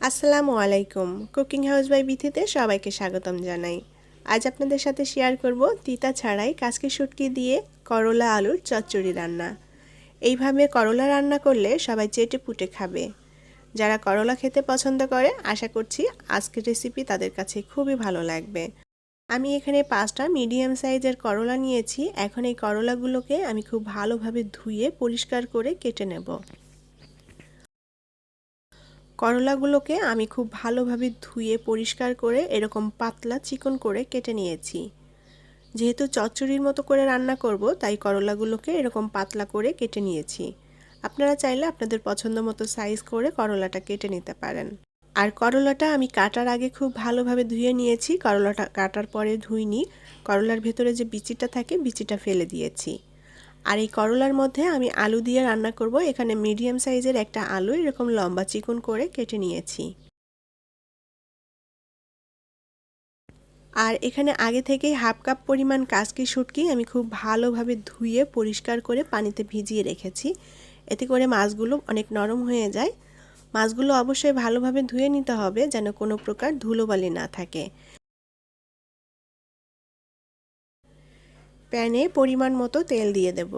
আসসালামু আলাইকুম। Cooking house by বিথিতে সবাইকে স্বাগতম জানাই। আজ আপনাদের সাথে শেয়ার করব তিতা ছাড়াই কাচকি শুটকি দিয়ে করলা আলুর চচ্চড়ি রান্না। এইভাবে করলা রান্না করলে সবাই চেটে পুটে খাবে। যারা করলা খেতে পছন্দ করে আশা করছি আজকের রেসিপি তাদের কাছে খুবই ভালো লাগবে। আমি এখানে 5টা মিডিয়াম সাইজের করলা নিয়েছি। এখন এই করলাগুলোকে আমি খুব ভালোভাবে ধুয়ে পরিষ্কার করে কেটে নেব। করলাগুলোকে আমি খুব ভালোভাবে ধুয়ে পরিষ্কার করে এরকম পাতলা চিকন করে কেটে নিয়েছি। যেহেতু চচ্চড়ির মতো করে রান্না করব তাই করলাগুলোকে এরকম পাতলা করে কেটে নিয়েছি। আপনারা চাইলে আপনাদের পছন্দ মতো সাইজ করে করলাটা কেটে নিতে পারেন। আর করলাটা আমি কাটার আগে খুব ভালোভাবে ধুয়ে নিয়েছি। করলাটা কাটার পরে ধুইনি, করলার ভেতরে যে বিচিটা থাকে বিচিটা ফেলে দিয়েছি। আর এই করলার মধ্যে আমি আলু দিয়ে রান্না করব। এখানে মিডিয়াম সাইজের একটা আলু এরকম লম্বা চিকন করে কেটে নিয়েছি। আর এখানে আগে থেকেই হাফ কাপ পরিমাণ কাচকি শুটকি আমি খুব ভালোভাবে ধুয়ে পরিষ্কার করে পানিতে ভিজিয়ে রেখেছি। এতে করে মাছগুলো অনেক নরম হয়ে যায়। মাছগুলো অবশ্যই ভালোভাবে ধুয়ে নিতে হবে যেন কোনো প্রকার ধুলোবালি না থাকে। প্যানে পরিমাণ মতো তেল দিয়ে দেব।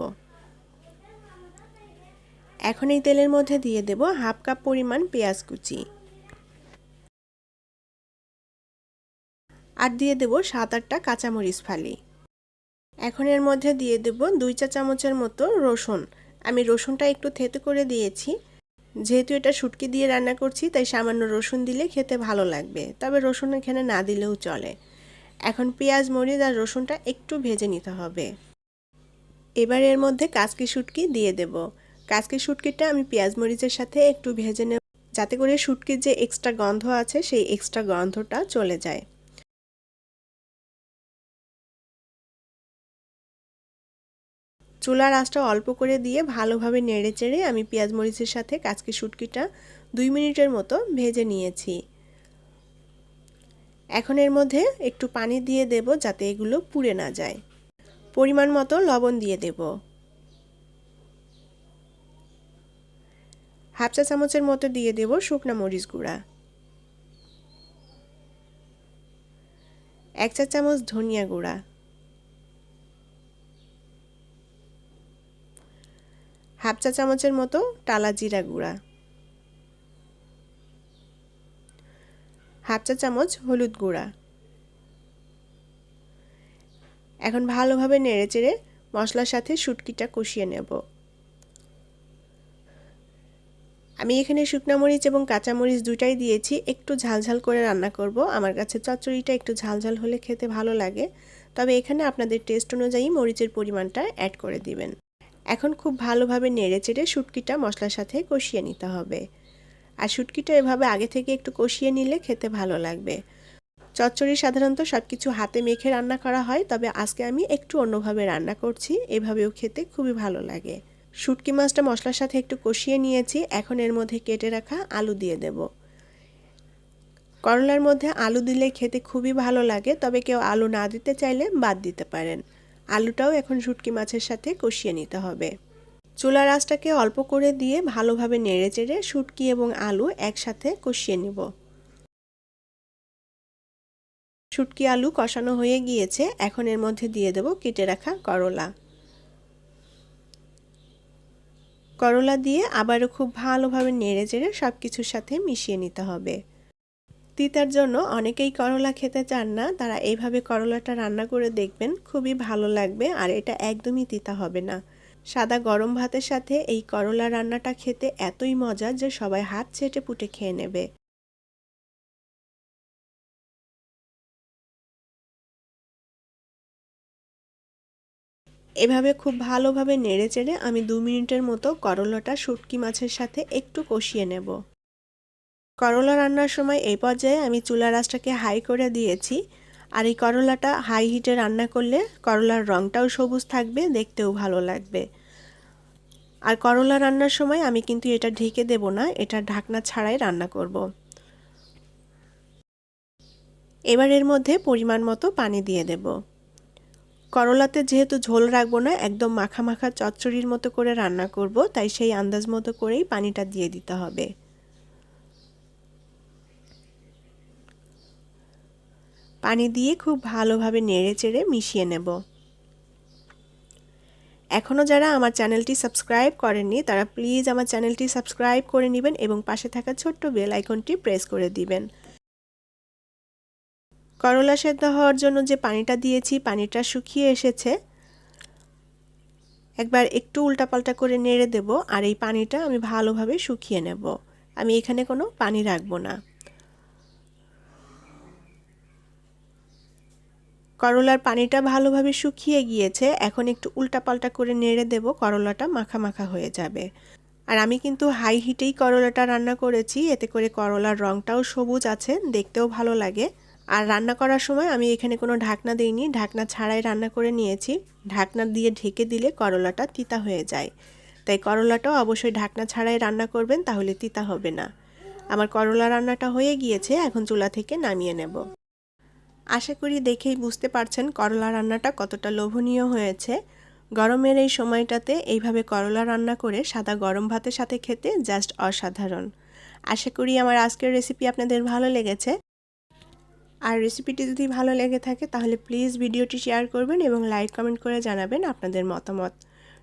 এখন এই তেলের মধ্যে দিয়ে দেব হাফ কাপ পরিমাণ পেঁয়াজ কুচি। আর দিয়ে দেব 7-8টা কাঁচামরিচ ফালি। এখন এর মধ্যে দিয়ে দেব 2 চা চামচের মতো রসুন। আমি রসুনটা একটু থেতো করে দিয়েছি। যেহেতু এটা শুটকি দিয়ে রান্না করছি তাই সামান্য রসুন দিলে খেতে ভালো লাগবে, তবে রসুন এখানে না দিলেও চলে। এখন পেঁয়াজ মরিচ আর রসুনটা একটু ভেজে নিতে হবে। এবার এর মধ্যে কাচকি শুটকি দিয়ে দেব। কাচকি শুটকিটা আমি পেঁয়াজ মরিচের সাথে একটু ভেজে নেব, যাতে করে শুটকির যে এক্সট্রা গন্ধ আছে সেই এক্সট্রা গন্ধটা চলে যায়। চুলার আঁচটা অল্প করে দিয়ে ভালোভাবে নেড়েচেড়ে আমি পেঁয়াজ মরিচের সাথে কাচকি শুটকিটা 2 মিনিটের মতো ভেজে নিয়েছি। এখন এর মধ্যে একটু পানি দিয়ে দেব যাতে এগুলো পুড়ে না যায়। পরিমাণ মতো লবণ দিয়ে দেব। হাফ চা চামচের মতো দিয়ে দেব শুকনো মরিচ গুঁড়া। 1 চা চামচ ধনিয়া গুঁড়া। হাফ চা চামচের মতো টালা জিরা গুঁড়া। হাফ চা চামচ হলুদ গুঁড়া। এখন ভালোভাবে নেড়েচেড়ে মশলার সাথে শুটকিটা কষিয়ে নেব। আমি এখানে শুকনো মরিচ এবং কাঁচা মরিচ দুটাই দিয়েছি। একটু ঝালঝাল করে রান্না করব। আমার কাছে চচ্চড়িটা একটু ঝালঝাল হলে খেতে ভালো লাগে, তবে এখানে আপনাদের টেস্ট অনুযায়ী মরিচের পরিমাণটা অ্যাড করে দিবেন। এখন খুব ভালোভাবে নেড়েচেড়ে শুটকিটা মশলার সাথে কষিয়ে নিতে হবে। আর শুটকিটা এভাবে আগে থেকে একটু কষিয়ে নিলে খেতে ভালো লাগবে। চচ্চড়ি সাধারণত সব কিছু হাতে মেখে রান্না করা হয়, তবে আজকে আমি একটু অন্যভাবে রান্না করছি। এভাবেও খেতে খুবই ভালো লাগে। শুটকি মাছটা মশলার সাথে একটু কষিয়ে নিয়েছি। এখন এর মধ্যে কেটে রাখা আলু দিয়ে দেব। করলার মধ্যে আলু দিলে খেতে খুবই ভালো লাগে, তবে কেউ আলু না দিতে চাইলে বাদ দিতে পারেন। আলুটাও এখন শুটকি মাছের সাথে কষিয়ে নিতে হবে। চুলার আঁচটাকে অল্প করে দিয়ে ভালোভাবে নেড়েচেড়ে শুটকি এবং আলু একসাথে কষিয়ে নিব। শুটকি আলু কষানো হয়ে গিয়েছে। এখন এর মধ্যে দিয়ে দেব কেটে রাখা করলা। করলা দিয়ে আবারও খুব ভালোভাবে নেড়েচেড়ে সব কিছুর সাথে মিশিয়ে নিতে হবে। তিতার জন্য অনেকেই করলা খেতে চান না, তারা এইভাবে করলাটা রান্না করে দেখবেন, খুবই ভালো লাগবে আর এটা একদমই তিতা হবে না। সাদা গরম ভাতের সাথে এই করলা রান্নাটা খেতে এতই মজা যে সবাই হাত চেটে পুটে খেয়ে নেবে। এভাবে খুব ভালোভাবে নেড়েচেড়ে আমি 2 মিনিটের মতো করলাটা শুটকি মাছের সাথে একটু কষিয়ে নেব। করলা রান্নার সময় এই পর্যায়ে আমি চুলার আঁচটাকে হাই করে দিয়েছি। আর এই করলাটা হাই হিটে রান্না করলে করলার রঙটাও সবুজ থাকবে, দেখতেও ভালো লাগবে। আর করলা রান্নার সময় আমি কিন্তু এটা ঢেকে দেব না, এটা ঢাকনা ছাড়াই রান্না করব। এবার এর মধ্যে পরিমাণ মতো পানি দিয়ে দেব। করলাতে যেহেতু ঝোল রাখবো না, একদম মাখা মাখা চচ্চড়ির মতো করে রান্না করব, তাই সেই আন্দাজ মতো করেই পানিটা দিয়ে দিতে হবে। পানি দিয়ে খুব ভালোভাবে নেড়েচেড়ে মিশিয়ে নেব। এখনও যারা আমার চ্যানেলটি সাবস্ক্রাইব করেননি তারা প্লিজ আমার চ্যানেলটি সাবস্ক্রাইব করে নেবেন এবং পাশে থাকা ছোট্ট বেল আইকনটি প্রেস করে দিবেন। করলা সেদ্ধ হওয়ার জন্য যে পানিটা দিয়েছি পানিটা শুকিয়ে এসেছে। একবার একটু উল্টাপাল্টা করে নেড়ে দেব আর এই পানিটা আমি ভালোভাবে শুকিয়ে নেব। আমি এখানে কোনো পানি রাখবো না। করলার পানিটা ভালোভাবে শুকিয়ে গিয়েছে। এখন একটু উল্টাপাল্টা করে নেড়ে দেব, করলাটা মাখা মাখা হয়ে যাবে। আর আমি কিন্তু হাই হিটেই করলাটা রান্না করেছি, এতে করে করলার রঙটাও সবুজ আছে, দেখতেও ভালো লাগে। আর রান্না করার সময় আমি এখানে কোনো ঢাকনা দিইনি, ঢাকনা ছাড়াই রান্না করে নিয়েছি। ঢাকনা দিয়ে ঢেকে দিলে করলাটা তিতা হয়ে যায়, তাই করলাটাও অবশ্যই ঢাকনা ছাড়াই রান্না করবেন, তাহলে তিতা হবে না। আমার করলা রান্নাটা হয়ে গিয়েছে, এখন চুলা থেকে নামিয়ে নেব। আশা করি দেখেই বুঝতে পারছেন করলা রান্নাটা কতটা লোভনীয় হয়েছে। গরমের এই সময়টাতে এইভাবে করলা রান্না করে সাদা গরম ভাতের সাথে খেতে জাস্ট অসাধারণ। আশা করি আমার আজকের রেসিপি আপনাদের ভালো লেগেছে। আর রেসিপিটি যদি ভালো লেগে থাকে তাহলে প্লিজ ভিডিওটি শেয়ার করবেন এবং লাইক কমেন্ট করে জানাবেন আপনাদের মতামত।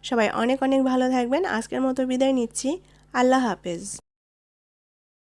সবাই অনেক অনেক ভালো থাকবেন। আজকের মতো বিদায় নিচ্ছি। আল্লাহ হাফেজ।